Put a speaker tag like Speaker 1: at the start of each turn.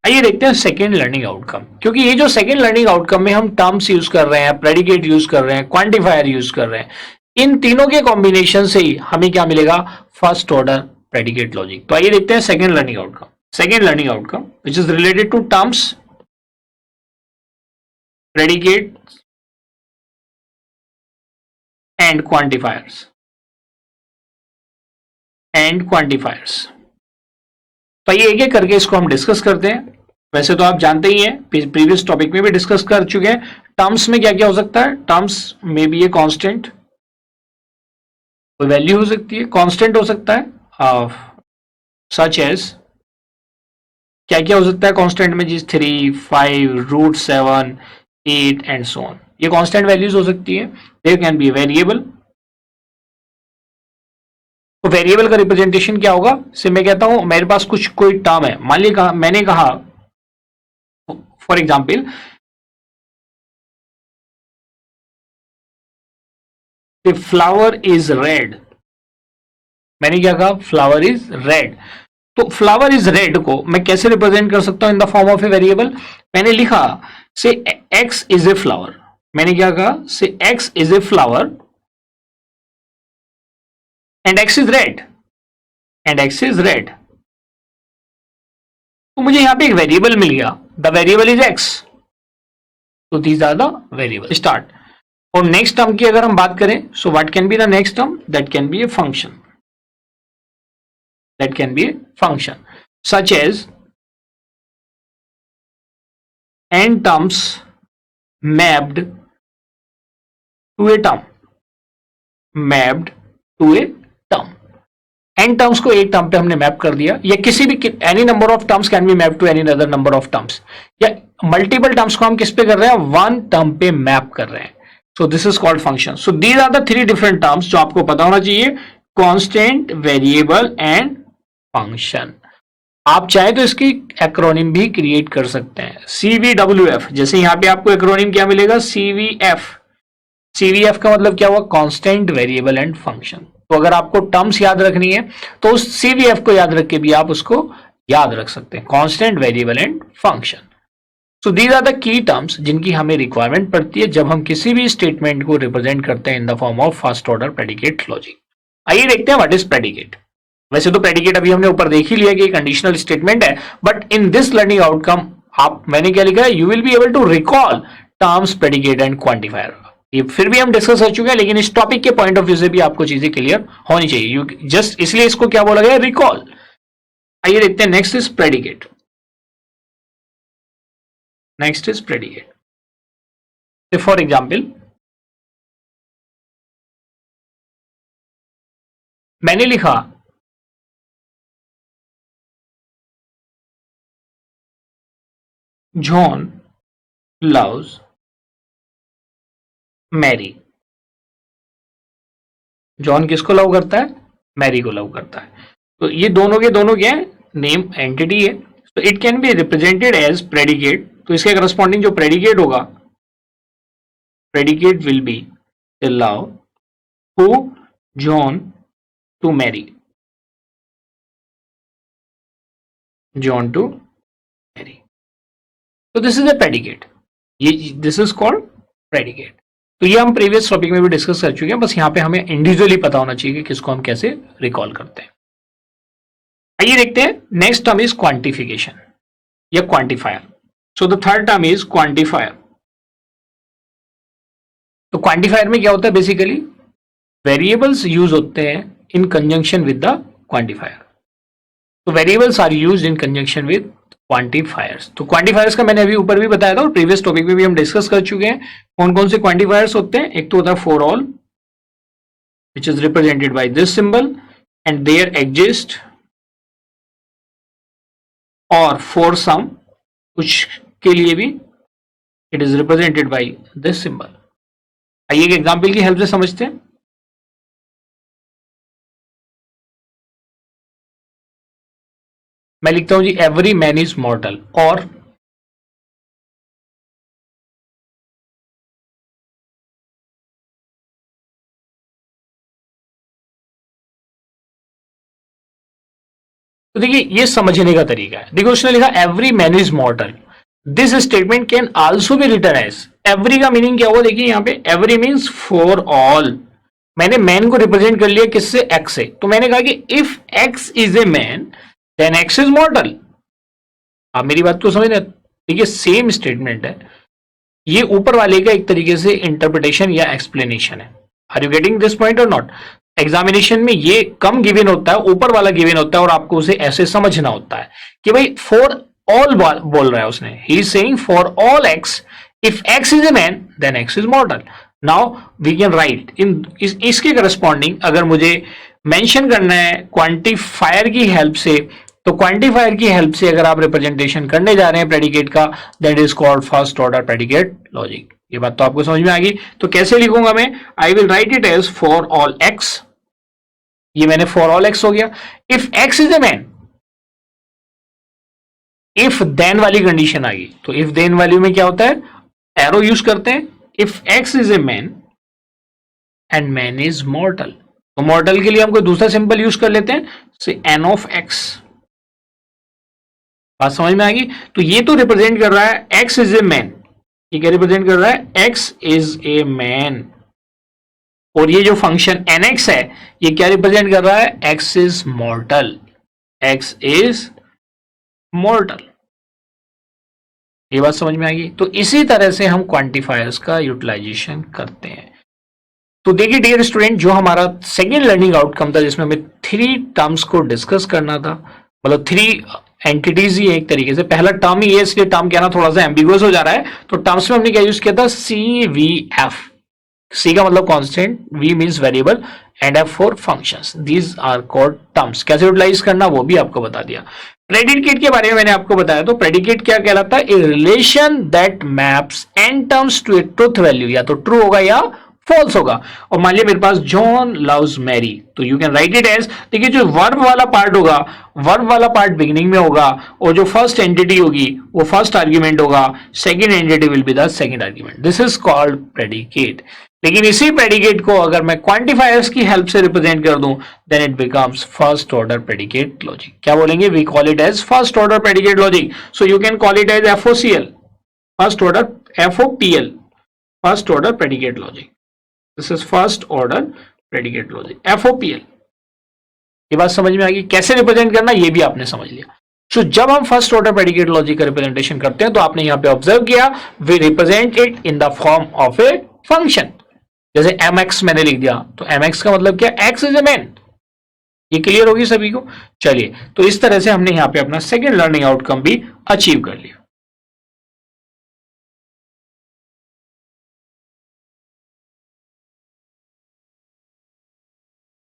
Speaker 1: आइए देखते हैं सेकेंड लर्निंग आउटकम, क्योंकि ये जो सेकेंड लर्निंग आउटकम में हम टर्म्स यूज कर रहे हैं, प्रेडिकेट यूज कर रहे हैं, क्वांटिफायर यूज कर रहे हैं, इन तीनों के कॉम्बिनेशन से ही हमें क्या मिलेगा, फर्स्ट ऑर्डर प्रेडिकेट लॉजिक। तो आइए देखते हैं second learning outcome. Second learning outcome which is related to terms, predicate and quantifiers तो ये एक एक करके इसको हम डिस्कस करते हैं। वैसे तो आप जानते ही हैं, प्रीवियस टॉपिक में भी डिस्कस कर चुके हैं। टर्म्स में क्या क्या हो सकता है, टर्म्स में भी ये कांस्टेंट, कोई वैल्यू हो सकती है, कांस्टेंट हो सकता है, सच एज, क्या क्या हो सकता है कांस्टेंट में जी, 3, 5, √7, 8 एंड सो ऑन, ये कांस्टेंट वैल्यूज हो सकती है। There can be variable. तो वेरिएबल का रिप्रेजेंटेशन क्या होगा, से मैं कहता हूं मेरे पास कुछ कोई टर्म है, मान लीजिए मैंने कहा for example flower is red, मैंने क्या कहा, फ्लावर इज रेड। तो फ्लावर इज रेड को मैं कैसे रिप्रेजेंट कर सकता हूं इन the form of a variable, मैंने लिखा से एक्स इज ए फ्लावर, मैंने क्या कहा say X is a flower and X is red, and X is red. तो मुझे यहां पे एक वेरिएबल मिल गया, द वेरिएबल इज एक्स। तो these are the variable start. और नेक्स्ट टर्म की अगर हम बात करें, so what can be the next term, that can be a function, that can be a function such as n terms mapped to a term, mapped to a term, n terms को एक term पे हमने map कर दिया, या किसी भी any number of terms can be map to any other number of terms, या मल्टीपल टर्म्स को हम किस पे कर रहे हैं, वन टर्म पे मैप कर रहे हैं। So this is called function. So these are the three different terms जो आपको पता होना चाहिए, कांस्टेंट, वेरिएबल एंड फंक्शन। आप चाहे तो इसकी एक्रोनिम भी क्रिएट कर सकते हैं, CVWF, जैसे यहां पे आपको एक्रोनिम क्या मिलेगा, CVF। CVF का मतलब क्या हुआ, कांस्टेंट, वेरिएबल एंड फंक्शन। तो अगर आपको टर्म्स याद रखनी है तो उस CVF को याद रख के भी आप उसको याद रख सकते हैं, constant, variable and function. So these are the key terms जिनकी हमें रिक्वायरमेंट पड़ती है जब हम किसी भी स्टेटमेंट को रिप्रेजेंट करते हैं इन the form of first order predicate logic. आइए देखते हैं व्हाट इज प्रेडिकेट। वैसे तो प्रेडिकेट अभी हमने ऊपर देख ही लिया कि कंडीशनल स्टेटमेंट है, but in this learning outcome आप, मैंने क्या लिखा है, you will be able to recall terms, predicate and quantifier. ये फिर भी हम डिस्कस कर चुके हैं, लेकिन इस टॉपिक के पॉइंट ऑफ व्यू से भी आपको चीजें क्लियर होनी चाहिए, यू जस्ट इसलिए इसको क्या बोला गया, रिकॉल। आइए देखते हैं next is predicate. Next is predicate. For example मैंने लिखा जॉन लव्स मैरी। जॉन किसको लव करता है, मैरी को लव करता है। तो ये दोनों के दोनों क्या है, नेम एंटिटी है। तो it can be represented as predicate. तो इसके करस्पॉन्डिंग जो प्रेडिकेट होगा, predicate will be the love who John to Mary, John to Mary. तो दिस इज अ प्रेडिकेट, ये दिस इज कॉल्ड प्रेडिकेट। तो ये हम प्रीवियस टॉपिक में भी डिस्कस कर चुके हैं, बस यहाँ पे हमें इंडिविजुअली पता होना चाहिए कि किसको हम कैसे रिकॉल करते हैं। आइए देखते हैं नेक्स्ट टर्म इज क्वांटिफिकेशन या quantifier. So the third term is quantifier. तो क्वांटिफायर में क्या होता है, बेसिकली वेरिएबल्स यूज होते हैं in conjunction with the quantifier. तो variables are used in conjunction with quantifiers. तो क्वांटिफायर्स का मैंने अभी ऊपर भी बताया था और प्रीवियस टॉपिक में भी हम डिस्कस कर चुके हैं। कौन कौन से क्वांटिफायर्स होते हैं, एक तो होता है for all which is represented by this symbol and there exist, और फॉर सम, कुछ के लिए भी it is represented by this symbol. आइए एक एग्जांपल की हेल्प से समझते हैं। मैं लिखता हूं जी एवरी मैन इज मॉर्टल, और तो देखिए ये समझने का तरीका है। देखो उसने लिखा every man is mortal, this statement can also be written as, every का मीनिंग क्या हुआ देखिए यहाँ पे, एवरी मीन्स फॉर ऑल। मैंने मैन को रिप्रेजेंट कर लिया किससे, एक्स से, तो मैंने कहा कि if x is a man then x is mortal. आप मेरी बात को समझ रहे, देखिए सेम स्टेटमेंट है, ये ऊपर वाले का एक तरीके से इंटरप्रिटेशन या एक्सप्लेनेशन है। Are you getting this point और नॉट? एग्जामिनेशन में ये कम गिवन होता है, ऊपर वाला गिवन होता है, और आपको उसे ऐसे समझना होता है कि भाई फॉर ऑल बोल रहा है उसने, he is saying for all x if x is a man then x is mortal. Now we can write in इसके करस्पॉन्डिंग अगर मुझे मेंशन करना है क्वांटिफायर की हेल्प से, तो क्वांटिफायर की हेल्प से अगर आप रिप्रेजेंटेशन करने जा रहे हैं प्रेडिकेट का, that is called first order predicate logic. ये बात तो आपको समझ में आ गई। तो कैसे लिखूंगा मैं, I will write it as for all X, ये मैंने फॉर ऑल एक्स हो गया। If x is a man, if then वाली कंडीशन आ गई, तो इफ देन वाली में क्या होता है, एरो यूज करते हैं। If x is a man and man is मॉर्टल, तो मॉर्टल के लिए हम कोई दूसरा सिंबल यूज कर लेते हैं, से एन ऑफ एक्स। बात समझ में आ गई? तो ये तो रिप्रेजेंट कर रहा है एक्स इज ए मैन, ये क्या रिप्रेजेंट कर रहा है, एक्स इज ए मैन। और ये जो फंक्शन nx है ये क्या रिप्रेजेंट कर रहा है, x इज मॉर्टल, x इज मॉर्टल। ये बात समझ में आ गई? तो इसी तरह से हम क्वांटिफायर्स का यूटिलाइजेशन करते हैं। तो देखिए डियर स्टूडेंट, जो हमारा सेकेंड लर्निंग आउटकम था जिसमें हमें 3 टर्म्स को डिस्कस करना था, मतलब 3 एंटिटीज ही एक तरीके से, पहला टर्म ही है इसलिए टर्म कहना थोड़ा सा एम्बिगुअस हो जा रहा है। तो टर्म्स में हमने क्या यूज किया था, CVF, C का मतलब constant, V means variable and F for functions, these are called terms. कैसे यूटिलाइज करना वो भी आपको बता दिया। प्रेडिकेट के बारे में मैंने आपको बताया, तो प्रेडिकेट क्या कहलाता है, a relation that maps n terms to a truth value, या तो ट्रू होगा या फॉल्स होगा। और मान लिया मेरे पास जॉन लव्स मैरी, तो you can write it as, देखिए जो वर्ब वाला पार्ट होगा, वर्ब वाला पार्ट बिगिनिंग में होगा, और जो फर्स्ट एंटिटी होगी वो फर्स्ट आर्ग्यूमेंट होगा, second entity will be the second argument. This is called predicate. लेकिन इसी प्रेडिकेट को अगर मैं क्वांटिफायर्स की हेल्प से रिप्रेजेंट कर दूं, then it becomes first order predicate logic. क्या बोलेंगे, we call it as first order predicate logic. So you can call it as FOCL, first order, FOPL, first order predicate logic. This is first order predicate logic, FOPL। ये बात समझ में आ गई? कैसे represent करना ये भी आपने समझ लिया। So, जब हम फर्स्ट ऑर्डर प्रेडिकेट लॉजिक का रिप्रेजेंटेशन करते हैं तो आपने यहां पे ऑब्जर्व किया, we represent it in the form of a function. जैसे mx मैंने लिख दिया, तो mx का मतलब क्या, x इज ए मैन। ये क्लियर होगी सभी को? चलिए, तो इस तरह से हमने यहां पे अपना सेकंड लर्निंग आउटकम भी अचीव कर लिया।